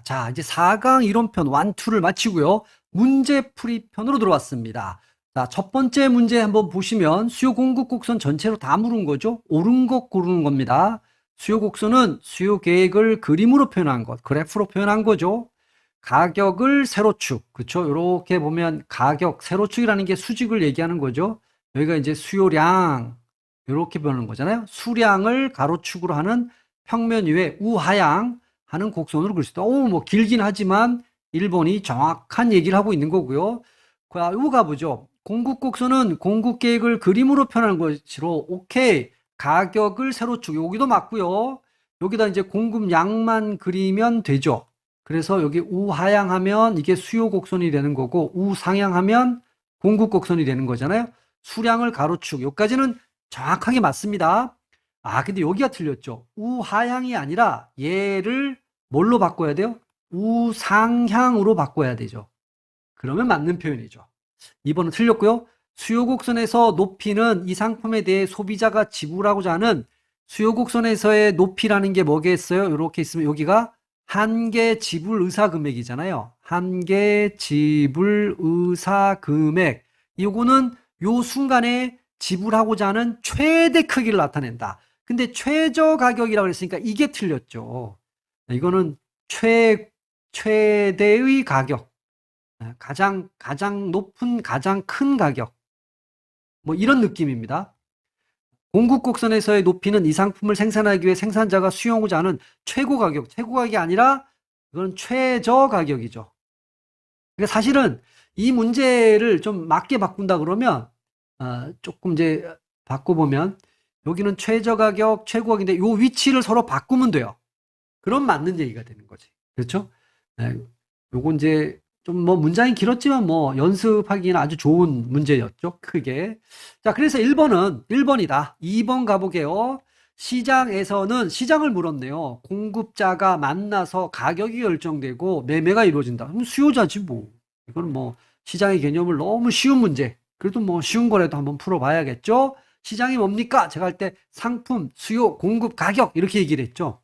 자, 이제 4강 이론편 1, 2를 마치고요. 문제풀이 편으로 들어왔습니다. 자, 첫 번째 문제 한번 보시면 수요 공급 곡선 전체로 다 물은 거죠. 옳은 것 고르는 겁니다. 수요 곡선은 수요 계획을 그림으로 표현한 것, 그래프로 표현한 거죠. 가격을 세로축, 그렇죠? 이렇게 보면 가격, 세로축이라는 게 수직을 얘기하는 거죠. 여기가 이제 수요량, 이렇게 보는 거잖아요. 수량을 가로축으로 하는 평면 위에 우하향 하는 곡선으로 그릴 수 있다. 뭐 길긴 하지만 1번이 정확한 얘기를 하고 있는 거고요. 이거 가보죠. 공급 곡선은 공급 계획을 그림으로 표현하는 것으로 오케이. 가격을 세로축, 여기도 맞고요. 여기다 이제 공급량만 그리면 되죠. 그래서 여기 우하향하면 이게 수요 곡선이 되는 거고 우상향하면 공급 곡선이 되는 거잖아요. 수량을 가로축, 여기까지는 정확하게 맞습니다. 근데 여기가 틀렸죠. 우하향이 아니라 얘를 뭘로 바꿔야 돼요? 우상향으로 바꿔야 되죠. 그러면 맞는 표현이죠. 2번은 틀렸고요. 수요 곡선에서 높이는 이 상품에 대해 소비자가 지불하고자 하는 수요 곡선에서의 높이라는 게 뭐겠어요? 이렇게 있으면 여기가 한계 지불 의사 금액이잖아요. 한계 지불 의사 금액. 이거는 요 순간에 지불하고자 하는 최대 크기를 나타낸다. 근데 최저 가격이라고 했으니까 이게 틀렸죠. 이거는 최대의 가격. 가장 높은, 가장 큰 가격. 뭐 이런 느낌입니다. 공급 곡선에서의 높이는 이 상품을 생산하기 위해 생산자가 수용하고자 하는 최고 가격이 아니라 이건 최저 가격이죠. 그러니까 사실은 이 문제를 좀 맞게 바꾼다 그러면 조금 이제 바꿔보면 여기는 최저 가격, 최고 가격인데 요 위치를 서로 바꾸면 돼요. 그럼 맞는 얘기가 되는 거지. 그렇죠? 네, 요거 이제 좀 뭐 문장이 길었지만 뭐 연습하기는 아주 좋은 문제였죠. 크게. 자, 그래서 1번이다. 2번 가보게요. 시장에서는 시장을 물었네요. 공급자가 만나서 가격이 결정되고 매매가 이루어진다. 그럼 수요자지 뭐. 이건 뭐 시장의 개념을 너무 쉬운 문제. 그래도 뭐 쉬운 거라도 한번 풀어봐야겠죠. 시장이 뭡니까? 제가 할 때 상품, 수요, 공급, 가격 이렇게 얘기를 했죠.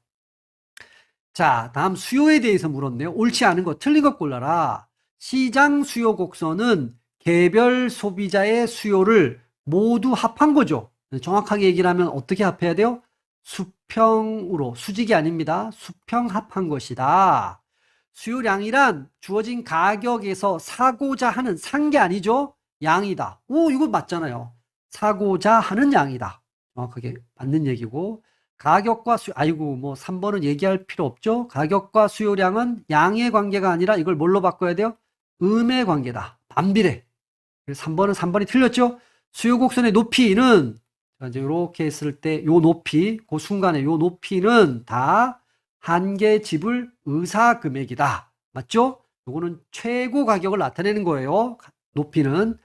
자, 다음 수요에 대해서 물었네요. 옳지 않은 거, 틀린 것 골라라. 시장 수요 곡선은 개별 소비자의 수요를 모두 합한 거죠. 정확하게 얘기를 하면 어떻게 합해야 돼요? 수평으로, 수직이 아닙니다. 수평 합한 것이다. 수요량이란 주어진 가격에서 사고자 하는 산 게 아니죠. 양이다. 이거 맞잖아요. 사고자 하는 양이다. 정확하게 맞는 얘기고. 가격과 아이고, 뭐 3번은 얘기할 필요 없죠. 가격과 수요량은 양의 관계가 아니라 이걸 뭘로 바꿔야 돼요? 음의 관계다. 반비례. 3번이 틀렸죠. 수요 곡선의 높이는 이제 이렇게 했을 때 요 높이, 그 순간에 요 높이는 다 한계 지불 의사 금액이다. 맞죠? 요거는 최고 가격을 나타내는 거예요. 높이는.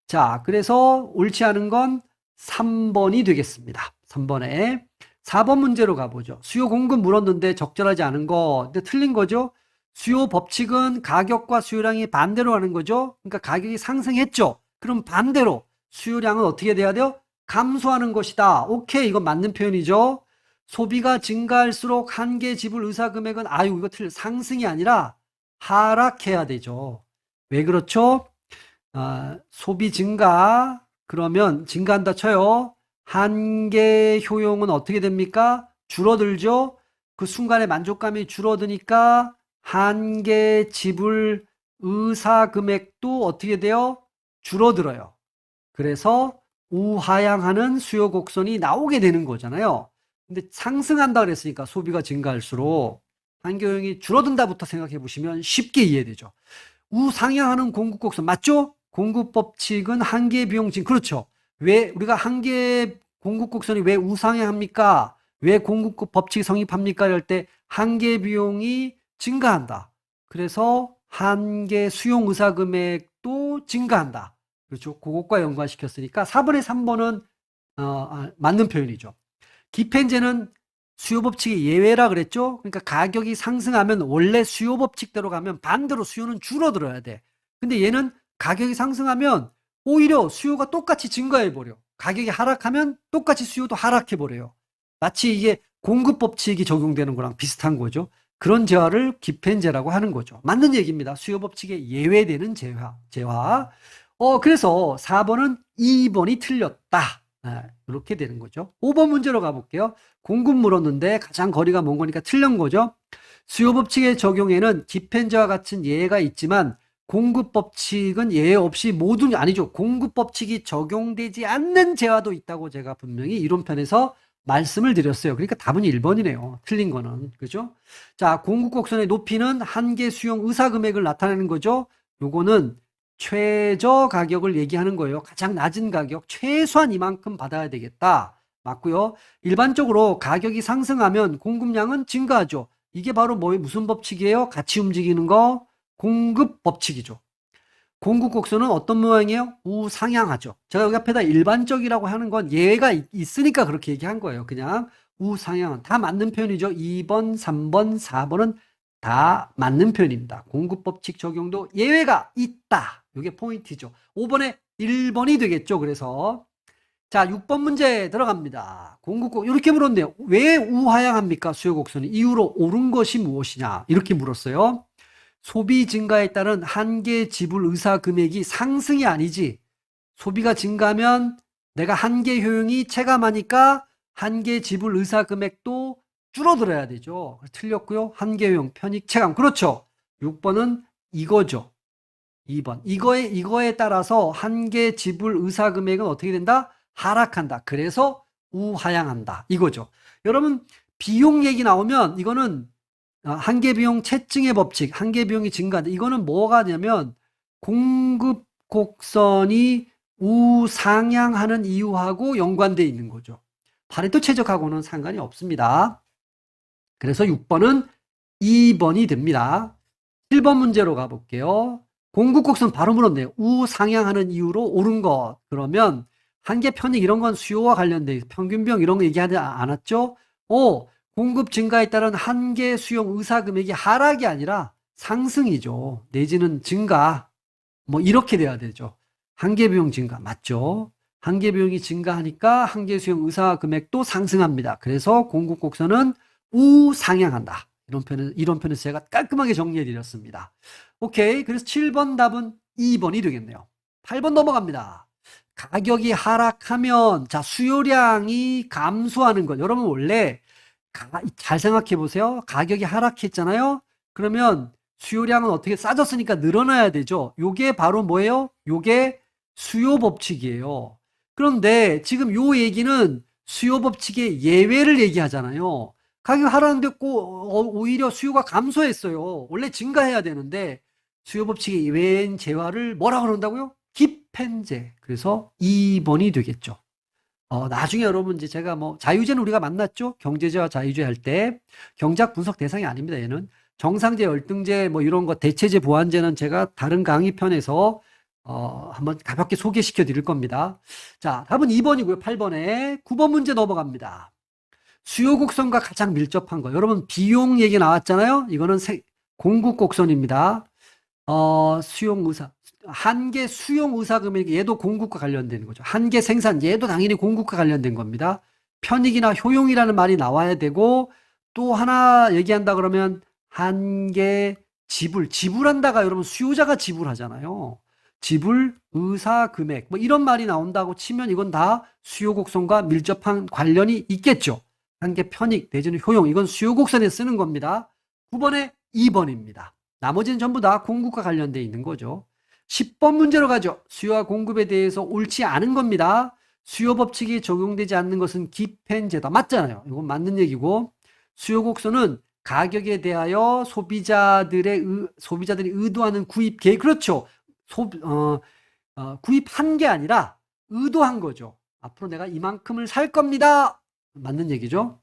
자, 그래서 옳지 않은 건 3번이 되겠습니다. 3번에. 4번 문제로 가보죠. 수요 공급 물었는데 적절하지 않은 거. 근데 틀린 거죠. 수요 법칙은 가격과 수요량이 반대로 하는 거죠. 그러니까 가격이 상승했죠. 그럼 반대로 수요량은 어떻게 돼야 돼요? 감소하는 것이다. 오케이, 이건 맞는 표현이죠. 소비가 증가할수록 한계 지불 의사 금액은 이거 상승이 아니라 하락해야 되죠. 왜 그렇죠? 소비 증가, 그러면 증가한다 쳐요. 한계 효용은 어떻게 됩니까? 줄어들죠? 그 순간에 만족감이 줄어드니까 한계 지불 의사 금액도 어떻게 돼요? 줄어들어요. 그래서 우하향하는 수요 곡선이 나오게 되는 거잖아요. 근데 상승한다 그랬으니까 소비가 증가할수록 한계 효용이 줄어든다부터 생각해 보시면 쉽게 이해되죠. 우상향하는 공급 곡선 맞죠? 공급 법칙은 한계 비용 증 그렇죠. 왜 우리가 한계 공급 곡선이 왜 우상향합니까? 왜 공급 법칙이 성립합니까? 이럴 때 한계 비용이 증가한다. 그래서 한계 수용 의사 금액도 증가한다. 그렇죠. 그것과 연관시켰으니까 4번에 3번은 맞는 표현이죠. 기펜제는 수요 법칙이 예외라 그랬죠? 그러니까 가격이 상승하면 원래 수요 법칙대로 가면 반대로 수요는 줄어들어야 돼. 근데 얘는 가격이 상승하면 오히려 수요가 똑같이 증가해 버려. 가격이 하락하면 똑같이 수요도 하락해 버려요. 마치 이게 공급 법칙이 적용되는 거랑 비슷한 거죠. 그런 재화를 기펜제라고 하는 거죠. 맞는 얘기입니다. 수요 법칙에 예외되는 재화. 그래서 4번은 2번이 틀렸다. 이렇게 되는 거죠. 5번 문제로 가볼게요. 공급 물었는데 가장 거리가 먼 거니까 틀린 거죠. 수요 법칙의 적용에는 기펜제와 같은 예외가 있지만 공급 법칙은 예외 없이 모든 아니죠. 공급 법칙이 적용되지 않는 재화도 있다고 제가 분명히 이론편에서 말씀을 드렸어요. 그러니까 답은 1번이네요. 틀린 거는. 그죠? 자, 공급 곡선의 높이는 한계 수용 의사 금액을 나타내는 거죠. 요거는 최저 가격을 얘기하는 거예요. 가장 낮은 가격, 최소한 이만큼 받아야 되겠다. 맞고요. 일반적으로 가격이 상승하면 공급량은 증가하죠. 이게 바로 무슨 법칙이에요? 같이 움직이는 거 공급 법칙이죠. 공급 곡선은 어떤 모양이에요? 우상향하죠. 제가 여기 앞에다 일반적이라고 하는 건 예외가 있으니까 그렇게 얘기한 거예요. 그냥 우상향은 다 맞는 표현이죠. 2번, 3번, 4번은 다 맞는 표현입니다. 공급 법칙 적용도 예외가 있다. 이게 포인트죠. 5번에 1번이 되겠죠. 그래서 자, 6번 문제 들어갑니다. 공급곡 이렇게 물었네요. 왜 우하향합니까? 수요곡선이 이후로 오른 것이 무엇이냐? 이렇게 물었어요. 소비 증가에 따른 한계 지불 의사 금액이 상승이 아니지. 소비가 증가하면 내가 한계 효용이 체감하니까 한계 지불 의사 금액도 줄어들어야 되죠. 틀렸고요. 한계 효용, 편익, 체감. 그렇죠. 6번은 이거죠. 2번. 이거에 따라서 한계 지불 의사 금액은 어떻게 된다? 하락한다. 그래서 우하향한다. 이거죠. 여러분, 비용 얘기 나오면 이거는 한계 비용 채증의 법칙, 한계 비용이 증가한다. 이거는 뭐가 되냐면 공급 곡선이 우상향하는 이유하고 연관되어 있는 거죠. 파레토 최적하고는 상관이 없습니다. 그래서 6번은 2번이 됩니다. 7번 문제로 가볼게요. 공급 곡선 바로 물었네요. 우상향하는 이유로 오른 것. 그러면 한계 편익 이런 건 수요와 관련돼 평균 비용 이런 거 얘기하지 않았죠? 공급 증가에 따른 한계 수용 의사 금액이 하락이 아니라 상승이죠. 내지는 증가. 뭐 이렇게 돼야 되죠. 한계 비용 증가 맞죠? 한계 비용이 증가하니까 한계 수용 의사 금액도 상승합니다. 그래서 공급 곡선은 우상향한다. 이런 편에서 제가 깔끔하게 정리해 드렸습니다. 오케이. 그래서 7번 답은 2번이 되겠네요. 8번 넘어갑니다. 가격이 하락하면 자 수요량이 감소하는 것. 여러분 원래 잘 생각해 보세요. 가격이 하락했잖아요. 그러면 수요량은 어떻게 싸졌으니까 늘어나야 되죠. 요게 바로 뭐예요? 요게 수요 법칙이에요. 그런데 지금 요 얘기는 수요 법칙의 예외를 얘기하잖아요. 가격 하락했는데 오히려 수요가 감소했어요. 원래 증가해야 되는데 수요 법칙의 예외인 재화를 뭐라 그런다고요? 기펜제. 그래서 2번이 되겠죠. 나중에 여러분 이제 제가 자유제는 우리가 만났죠? 경제제와 자유제 할 때 경제학 분석 대상이 아닙니다. 얘는 정상제, 열등제 이런 거 대체제, 보완제는 제가 다른 강의 편에서 한번 가볍게 소개시켜 드릴 겁니다. 자, 답은 2번이고요. 8번에 9번 문제 넘어갑니다. 수요 곡선과 가장 밀접한 거. 여러분 비용 얘기 나왔잖아요. 이거는 공급 곡선입니다. 수용 의사. 한계 수용 의사 금액이 얘도 공급과 관련되는 거죠. 한계 생산 얘도 당연히 공급과 관련된 겁니다. 편익이나 효용이라는 말이 나와야 되고 또 하나 얘기한다 그러면 한계 지불한다가 여러분 수요자가 지불하잖아요. 지불 의사 금액 이런 말이 나온다고 치면 이건 다 수요 곡선과 밀접한 관련이 있겠죠. 한계 편익 내지는 효용 이건 수요 곡선에 쓰는 겁니다. 9번에 2번입니다. 나머지는 전부 다 공급과 관련되어 있는 거죠. 10번 문제로 가죠. 수요와 공급에 대해서 옳지 않은 겁니다. 수요 법칙이 적용되지 않는 것은 기펜제다. 맞잖아요. 이건 맞는 얘기고 수요 곡선은 가격에 대하여 소비자들이 의도하는 구입 계획 그렇죠. 구입한 게 아니라 의도한 거죠. 앞으로 내가 이만큼을 살 겁니다. 맞는 얘기죠.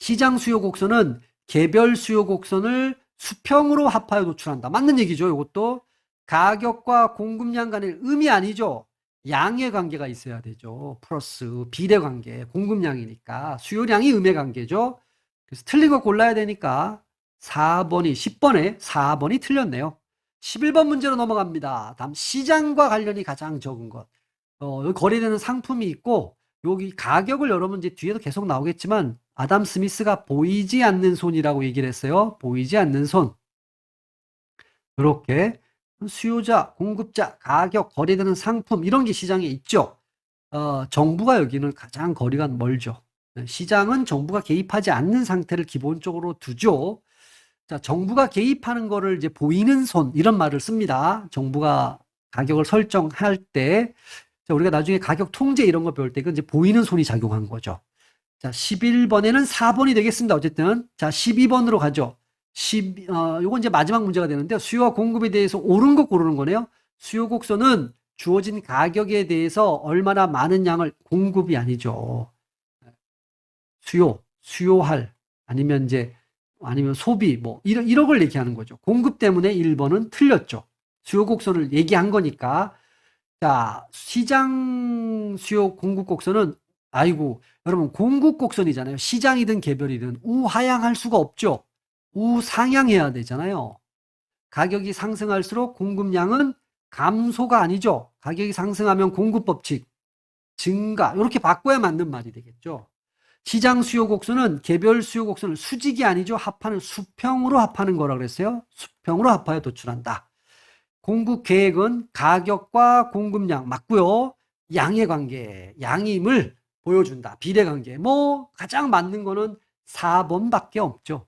시장 수요 곡선은 개별 수요 곡선을 수평으로 합하여 노출한다. 맞는 얘기죠. 이것도 가격과 공급량 간의 음이 아니죠. 양의 관계가 있어야 되죠. 플러스 비례 관계, 공급량이니까 수요량이 음의 관계죠. 그래서 틀린 거 골라야 되니까 10번에 4번이 틀렸네요. 11번 문제로 넘어갑니다. 다음 시장과 관련이 가장 적은 것. 여기 거래되는 상품이 있고 여기 가격을 여러분 이제 뒤에도 계속 나오겠지만 아담 스미스가 보이지 않는 손이라고 얘기를 했어요. 보이지 않는 손. 이렇게 수요자, 공급자, 가격, 거래되는 상품 이런 게 시장에 있죠. 정부가 여기는 가장 거리가 멀죠. 시장은 정부가 개입하지 않는 상태를 기본적으로 두죠. 자, 정부가 개입하는 거를 이제 보이는 손 이런 말을 씁니다. 정부가 가격을 설정할 때, 자, 우리가 나중에 가격 통제 이런 거 배울 때 이건 이제 보이는 손이 작용한 거죠. 자, 11번에는 4번이 되겠습니다. 어쨌든. 자, 12번으로 가죠. 요건 이제 마지막 문제가 되는데요. 수요와 공급에 대해서 옳은 거 고르는 거네요. 수요 곡선은 주어진 가격에 대해서 얼마나 많은 양을 공급이 아니죠. 수요할, 아니면 소비, 뭐, 이런 걸 얘기하는 거죠. 공급 때문에 1번은 틀렸죠. 수요 곡선을 얘기한 거니까. 자, 시장 수요 공급 곡선은, 아이고, 여러분, 공급 곡선이잖아요. 시장이든 개별이든 우하향할 수가 없죠. 우상향해야 되잖아요. 가격이 상승할수록 공급량은 감소가 아니죠. 가격이 상승하면 공급 법칙 증가, 이렇게 바꿔야 맞는 말이 되겠죠. 시장 수요 곡선은 개별 수요 곡선을 수직이 아니죠. 합하는 수평으로 합하는 거라 그랬어요. 수평으로 합하여 도출한다. 공급 계획은 가격과 공급량 맞고요. 양의 관계, 양임을 보여준다. 비례 관계. 뭐 가장 맞는 거는 4번밖에 없죠.